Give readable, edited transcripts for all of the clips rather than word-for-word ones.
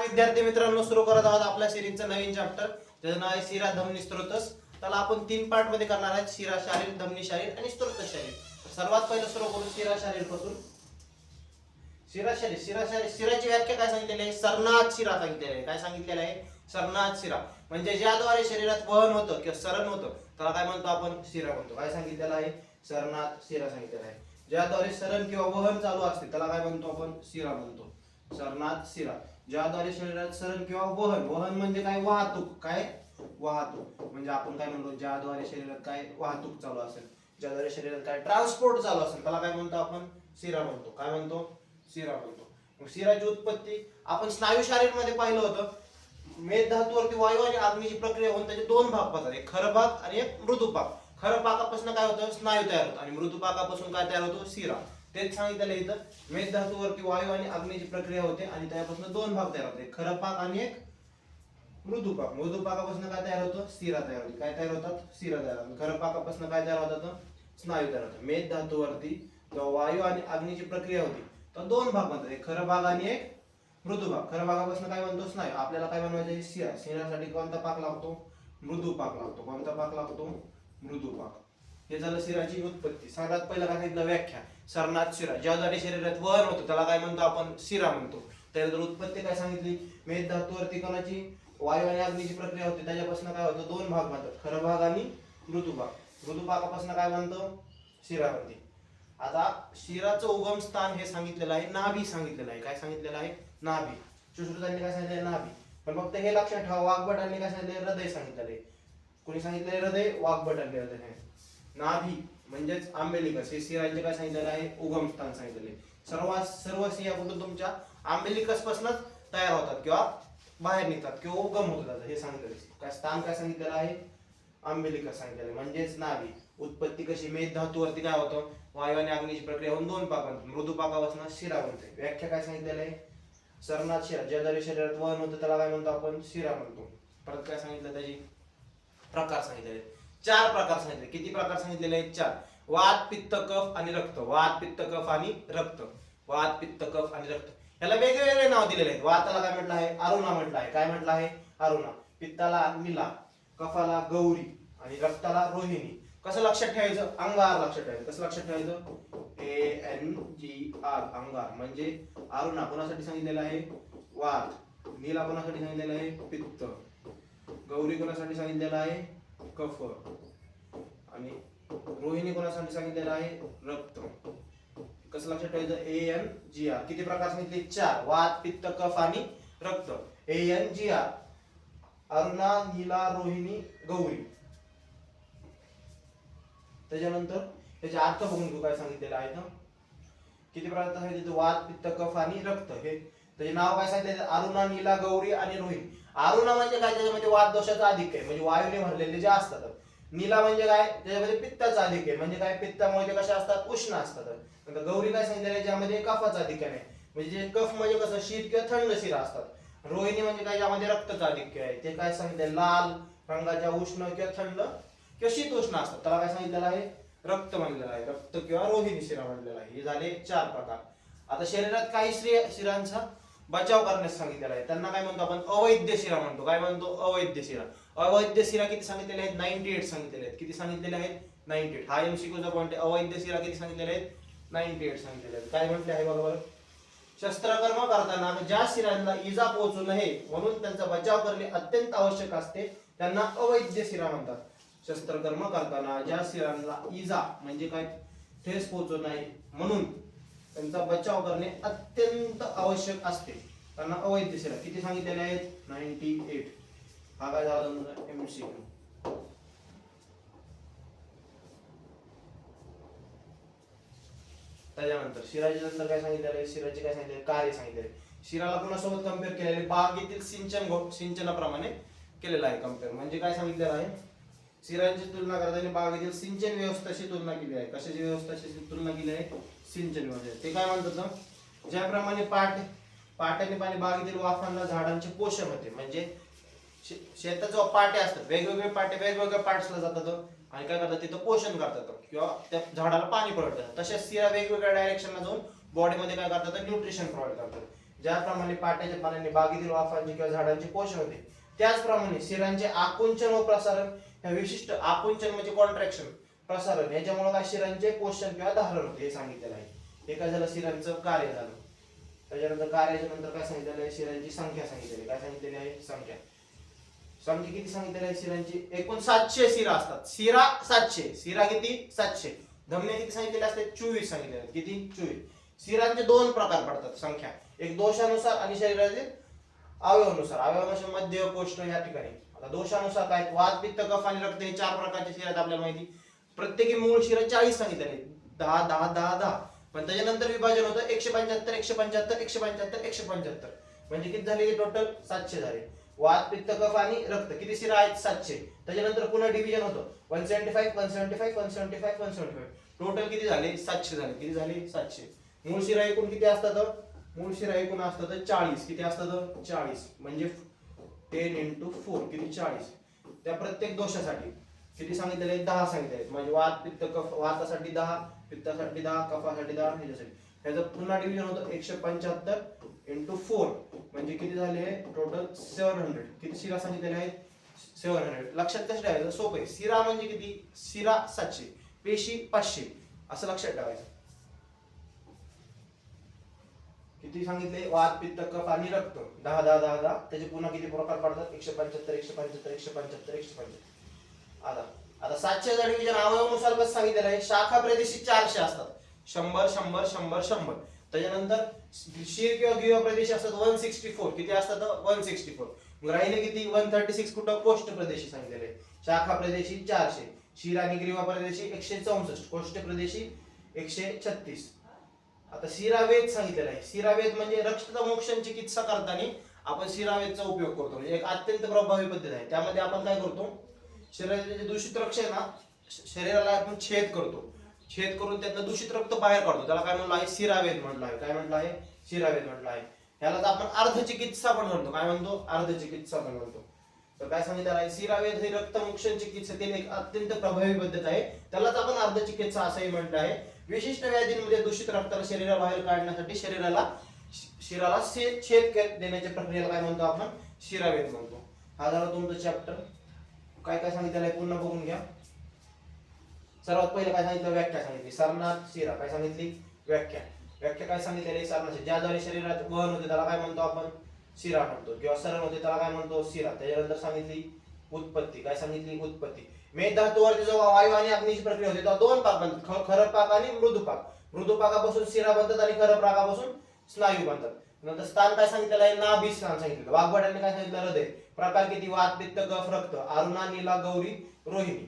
विद्यार्थी मित्रांनो, सुरू करत आहोत आपल्या सिरीजचं नवीन चॅप्टर, ज्याचं नाव आहे शिरा धमनी स्त्रोतस. त्याला आपण 3 पार्ट मध्ये करणार आहेत: शिरा शारीर, धमनी शारीर आणि स्त्रोतस शारीर. सर्वात पहिलं सुरू करू शिरा शारीर पासून. शिरा शारीर, शिराची व्याख्या काय सांगितलेली आहे? सरनाथ शिरा सांगितलेली आहे. काय सांगितलेलं आहे? सरनाथ शिरा म्हणजे ज्याद्वारे शरीरात वहन होतं किंवा सरण होतं त्याला काय म्हणतो आपण? शिरा म्हणतो. काय सांगितलेलं आहे? सरनाथ शिरा सांगितलेलं आहे. ज्याद्वारे सरण किंवा वहन चालू असते त्याला काय म्हणतो आपण? शिरा म्हणतो. सरनाथ शिरा ज्याद्वारे शरीरात सरण किंवा वहन, वहन म्हणजे काय? वाहतूक. काय? वाहतूक म्हणजे आपण काय म्हणतो? ज्याद्वारे शरीरात काय वाहतूक चालू असेल, ज्याद्वारे शरीरात काय ट्रान्सपोर्ट चालू असेल त्याला काय म्हणतो आपण? शिरा म्हणतो. काय म्हणतो? शिरा म्हणतो. मग शिराची उत्पत्ती आपण स्नायू शारीर मध्ये पाहिलं होतं. मेद धातूवरती वायू आणि अग्नीची प्रक्रिया होऊन त्याचे 2 भाग पडतात, एक खरं भाग आणि एक मृदू भाग. खरं भागापासून काय होतं? स्नायू तयार होतो आणि मृदू भागापासून काय तयार होतो? शिरा. तेच सांगितलेलं इथं. मेद धातूवरती वायू आणि अग्नीची प्रक्रिया होते आणि त्यापासून 2 भाग तयार होते, एक खरं भाग आणि एक मृदू भाग. मृदू भागापासून काय तयार होतं? शिरा तयार होते. काय तयार होतात? शिरा तयार होतात. खरं भागापासून काय तयार होतात? स्नायू तयार होतात. मेद धातूवरती जेव्हा वायू आणि अग्नीची प्रक्रिया होती तर 2 भाग बनतात, एक खरं भाग आणि एक मृदू भाग. खरं भागापासून काय बनतो? स्नायू. आपल्याला काय बनवायचं? शिरा. शिरासाठी कोणता पाक लागतो? मृदू पाक लागतो. कोणता पाक लागतो? मृदू पाक. हे झालं शिराची उत्पत्ती. सगळ्यात पहिला काय सांगितलं? व्याख्या. सरनाथ शिरा ज्याद्वारे शरीरात वहन होतं त्याला काय म्हणतो आपण? शिरा म्हणतो. त्यानंतर उत्पत्ती काय सांगितली? मेद धातूवरती कोणाची वायू आणि अग्नीची प्रक्रिया होते त्याच्यापासून काय होतं? 2 भाग बनतात, खरं भाग आणि मृदू भाग. मृदू भागापासून काय बनतं? शिरा बनते. आता शिराचं उगम स्थान हे सांगितलेलं आहे, नाभी सांगितलेलं आहे. काय सांगितलेलं आहे? नाभी. सुश्रुतांनी काय सांगितलंय? नाभी. पण फक्त हे लक्षात ठेवा, वाग्भटांनी काय सांगितलंय? हृदय सांगितलेलं आहे. कोणी सांगितलंय? हृदय. वाग्भटांनी हृदय आहे. नाभी म्हणजेच आंबेलिकस हे शिराचे काय सांगितलेलं आहे? उगम स्थान सांगितलेले. सर्व शिरा कुठून? तुमच्या आंबेलिकस पासूनच तयार होतात किंवा बाहेर निघतात किंवा उगम होतात हे सांगितलेलं. काय स्थान काय सांगितलेलं आहे? आंबेलिकस सांगितलेलं म्हणजेच नाभी. उत्पत्ती कशी? मेद धातूवरती काय होतं? वायू आणि अग्नीची प्रक्रिया होऊन 2 भाग बनतात, मृदू भागापासून शिरा बनते. व्याख्या काय सांगितलेलं आहे? सरनाथ शिरा ज्याद्वारे शरीरात वहन होतं त्याला काय म्हणतो आपण? शिरा म्हणतो. परत काय सांगितलं? त्याची प्रकार सांगितलेले 4 प्रकार सांगितले. किती प्रकार सांगितलेले आहेत? 4. वात, पित्त, कफ आणि रक्त. वात, पित्त, कफ आणि रक्त. वात, पित्त, कफ आणि रक्त. याला वेगवेगळे नाव दिलेले आहेत. वाताला काय म्हटलं आहे? अरुणा म्हटलं आहे. काय म्हटलं आहे? अरुणा. पित्ताला नीला, कफाला गौरी आणि रक्ताला रोहिणी. कसं लक्षात ठेवायचं? अंगार लक्षात ठेवायचं. कसं लक्षात ठेवायचं? ANGR अंगार म्हणजे अरुणा कोणासाठी सांगितलेलं आहे? वात. नीला कोणासाठी सांगितलेलं आहे? पित्त. गौरी कोणासाठी सांगितलेलं आहे? कफ. आणि रोहिणी कोणासाठी सांगितलेलं आहे? रक्त. कसं लक्षात ठेवायचं? ANGR. किती प्रकार सांगितले? 4. वात, पित्त, कफ आणि रक्त. ANGR अरुणा, नीला, रोहिणी, गौरी. त्याच्यानंतर त्याचे अर्थ बघून घेऊ काय सांगितलेलं आहे ना. किती प्रकार सांगितले? वात, पित्त, कफ आणि रक्त. हे त्याचे नाव काय सांगितले? अरुणा, नीला, गौरी आणि रोहिणी. अरुणा म्हणजे काय? त्याच्यामध्ये वात दोषाचा अधिक आहे म्हणजे वायूने भरलेले जे असतात. नीला म्हणजे काय? त्याच्यामध्ये पित्ताचा अधिक आहे म्हणजे काय? पित्तामुळे ते कशा असतात? उष्ण असतात. नंतर गौरी काय सांगितलेलं? ज्यामध्ये कफाचा अधिक आहे म्हणजे जे कफ म्हणजे कसं? शीत किंवा थंड शिरा असतात. रोहिणी म्हणजे काय? ज्यामध्ये रक्ताचा अधिक्य आहे. ते काय सांगितले? लाल रंगाच्या उष्ण किंवा थंड किंवा शीत उष्ण असतात त्याला काय सांगितलेलं आहे? रक्त म्हणलेलं आहे. रक्त किंवा रोहिणी शिरा म्हणलेला आहे. हे झाले 4 प्रकार. आता शरीरात काही शिरांचा बचाव करण्यास सांगितलेला आहे. त्यांना काय म्हणतो आपण? अवैध शिरा म्हणतो. काय म्हणतो? अवैध शिरा. अवैध शिरा किती सांगितलेले आहेत? 98 सांगितलेले आहेत. किती सांगितलेले आहेत? 98. हा MCQचा पॉइंट आहे. अवैध शिरा किती सांगितलेले आहेत? 98 सांगितलेले आहेत. काय म्हटले आहे बरोबर? शस्त्रकर्म करताना ज्या शिरांना इजा पोहोचू नये म्हणून त्यांचा बचाव करणे अत्यंत आवश्यक असते त्यांना अवैध शिरा म्हणतात. शस्त्रकर्म करताना ज्या शिरांना इजा म्हणजे काय? ठेस पोहोचू नये म्हणून त्यांचा बचाव करणे अत्यंत आवश्यक असते त्यांना अवैध शिरा. किती सांगितलेले आहेत? 98. हा काय झाला? MCQ. त्याच्यानंतर शिराचे नंतर काय सांगितलेलं आहे? शिराचे काय सांगितले? कार्य सांगितले. शिराला कोणासोबत कम्पेअर केलेले? बागेतील सिंचनाप्रमाणे केलेलं आहे कम्पेअर. म्हणजे काय सांगितलेलं आहे? शिरांची तुलना करताना बागेतील सिंचन व्यवस्थेशी तुलना केली आहे. कशाची व्यवस्थेशी तुलना केली आहे? सिंचन व्यवस्था. ते काय म्हणतात? ज्याप्रमाणे पाट्याने पाणी बागेतील वाफांना झाडांचे पोषण होते म्हणजे शेताचे पाटे असतात, वेगवेगळे पाटे वेगवेगळ्या पार्ट्सला जातात आणि काय करतात? तिथं पोषण करतात किंवा त्या झाडाला पाणी पुरवतात. तसेच शिरा वेगवेगळ्या डायरेक्शनला जाऊन बॉडीमध्ये काय करतात? न्यूट्रिशन प्रोव्हाइड करतात. ज्याप्रमाणे पाट्याच्या पाण्याने बागेतील वाफांचे किंवा झाडांचे पोषण होते, त्याचप्रमाणे शिरांचे आकुंचन व प्रसारण, ह्या विशिष्ट आकुंचन म्हणजे कॉन्ट्रॅक्शन, प्रसारण याच्यामुळे काय शिरांचे पोषण किंवा धारण होते हे सांगितलेलं आहे. हे काय झालं, शिरांचं कार्य झालं. त्याच्यानंतर कार्याच्या नंतर काय सांगितलेलं आहे, शिरांची संख्या सांगितलेली. काय सांगितलेली आहे, संख्या. संख्या किती सांगितलेली आहे शिरांची, एकूण 700 शिरा असतात. शिरा 700, शिरा किती 700. धमन्या किती सांगितलेले असतात, 24 सांगितलेले आहेत. किती 24. शिरांचे दोन प्रकार पडतात संख्या, एक दोषानुसार आणि शरीरातील अवयवानुसार. अवयवानुसार मध्य कोष्ठ या ठिकाणी. आता दोषानुसार काय, वात पित्त कफ आणि रक्त हे 4 प्रकारचे शिरा आहेत आपल्याला माहिती. प्रत्येकी मूळ शिरा 40 सांगितलेले, 10 10 10 10. पण त्याच्यानंतर विभाजन होतं 175 175 175 175, म्हणजे किती झाले टोटल 700 झाले. वात पित्त कफ आणि रक्त किती शिरा आहेत, 700. त्याच्यानंतर पुन्हा डिव्हिजन होतं 175 175 175 175, टोटल किती झाले 700 झाले. किती झाले 700. मूळ शिरा एकूण किती असतात, मूळ शिरा एकूण असतात 40. किती असतात 40, म्हणजे 10 into 4 किती 40. त्या प्रत्येक दोषासाठी किती सांगितलेले, 10 सांगितलेले. म्हणजे वात पित्त कफ, वातासाठी 10, पित्तासाठी 10, कफासाठी 10, ह्याच्यासाठी. ह्याचं पुन्हा डिव्हिजन होतं 175 into 4, म्हणजे किती झाले टोटल 700. किती शिरा सांगितलेले आहेत, 700. लक्षात कसं ठेवायचं, सोपं आहे. शिरा म्हणजे किती, शिरा 700, पेशी 500, असं लक्षात ठेवायचं. किती सांगितले, वात पित्त कफ आणि रक्त 10 10 10 10. त्याचे पुन्हा किती प्रकार पडतात, 175 175 175 175. आता 700 चा डिव्हिजन अवयवानुसार कसं सांगितलेलं आहे, शाखा प्रदेशी 400 असतात, 100 100 100 100. त्याच्यानंतर शीर किंवा ग्रीवा प्रदेशी असतात 164. किती असतात 164. मग राहिले किती 136 कुठं, कोष्ठ प्रदेशी सांगितलेले. शाखा प्रदेशी 400, शीर आणि ग्रीवा प्रदेशी 164, कोष्ठ प्रदेशी 136. आता शिरावेद सांगितलेला आहे. शिरावेद म्हणजे रक्त मोक्षण चिकित्सा करताना आपण शिरावेदचा उपयोग करतो. म्हणजे एक अत्यंत प्रभावी पद्धत आहे. त्यामध्ये आपण काय करतो, शरीराचे दूषित रक्त आहे ना, शरीराला आपण छेद करतो. छेद करून त्यातलं दूषित रक्त बाहेर काढतो. त्याला काय म्हणलं आहे, शिरावेद म्हटलं आहे. काय म्हटलं आहे, शिरावेद म्हटलं आहे. ह्यालाच आपण अर्धचिकित्सा पण म्हणतो. काय म्हणतो, अर्धचिकित्सा पण म्हणतो. तर काय सांगितलं आहे, शिरावेद ही रक्तमोक्षण चिकित्सेतील एक अत्यंत प्रभावी पद्धत आहे. त्यालाच आपण अर्धचिकित्सा असंही म्हटलं आहे. विशिष्ट व्याधींमध्ये दूषित रक्ताला शरीराबाहेर काढण्यासाठी शिराला छेद देण्याच्या प्रक्रियेला काय म्हणतो आपण, शिरावेद म्हणतो. हा झाला तुमचं चॅप्टर. काय काय सांगितलं आहे पुन्हा बघून घ्या. सर्वात पहिले काय सांगितलं, व्याख्या सांगितली. सरनाथ शिरा काय सांगितली, व्याख्या. व्याख्या काय सांगितलेली, सरनाथ ज्याद्वारे शरीरात वहन होते त्याला काय म्हणतो आपण, शिरा म्हणतो. किंवा सरण होते त्याला काय म्हणतो, शिरा. त्याच्यानंतर सांगितली उत्पत्ती. काय सांगितली, उत्पत्ती. मेध धातूवरती जेव्हा वायू आणि अग्नीची प्रक्रिया होते तेव्हा 2 पाक बनतात, खरं पाक आणि मृदू पाक. मृदू पाकापासून शिरा बनतात आणि खरं पाकापासून स्नायू बनतात. नंतर स्थान काय सांगितलेलं आहे, नाभी स्थान सांगितलं. वाघवाट्याने काय सांगितलं, हृदय. प्रकार किती, वात पित्त कफ रक्त, अरुणा नीला गौरी रोहिणी.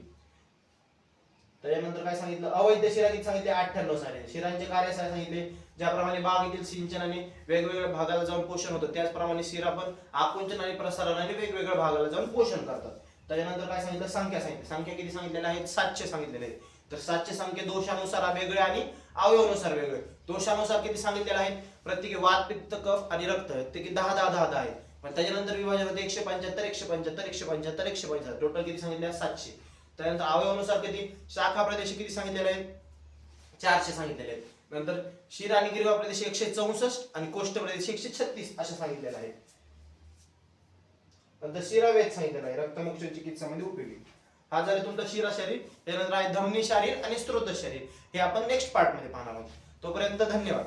त्याच्यानंतर काय सांगितलं, अवैध शिरा किती सांगितले, 98 सारे. शिरांचे कार्य सांगितले. ज्याप्रमाणे बागेतील सिंचनाने वेगवेगळ्या भागाला जाऊन पोषण होतं, त्याचप्रमाणे शिरा पण आकुंचन आणि प्रसारणाने वेगवेगळ्या भागाला जाऊन पोषण करतात. त्याच्यानंतर काय सांगितलं, संख्या सांगितली. संख्या किती सांगितलेल्या आहेत, 700 सांगितलेले आहेत. तर 700 संख्या दोषानुसार वेगळे आणि अवयवानुसार वेगळे. दोषानुसार किती सांगितलेले आहेत, प्रत्येकी वात पित्त कफ आणि रक्त ते 10 10 10 10 आहे. पण त्याच्यानंतर विभाजन होते 175 175 175 175, टोटल किती सांगितले, 700. त्यानंतर अवयवानुसार किती, शाखा प्रदेश किती सांगितलेले आहेत, 400 सांगितलेले आहेत. नंतर शिर आणि ग्रीवा प्रदेश 164 आणि कोष्ठ प्रदेश 136 असे सांगितलेले आहेत. नंतर शिरावेद सांगितलेला आहे, रक्तमोक्षण चिकित्सामध्ये उपयोगी. हा झाला तुमचा शिरा शरीर. त्यानंतर आहे धमनी शरीर आणि स्त्रोत शरीर. हे आपण नेक्स्ट पार्ट मध्ये पाहणार आहोत. तोपर्यंत धन्यवाद.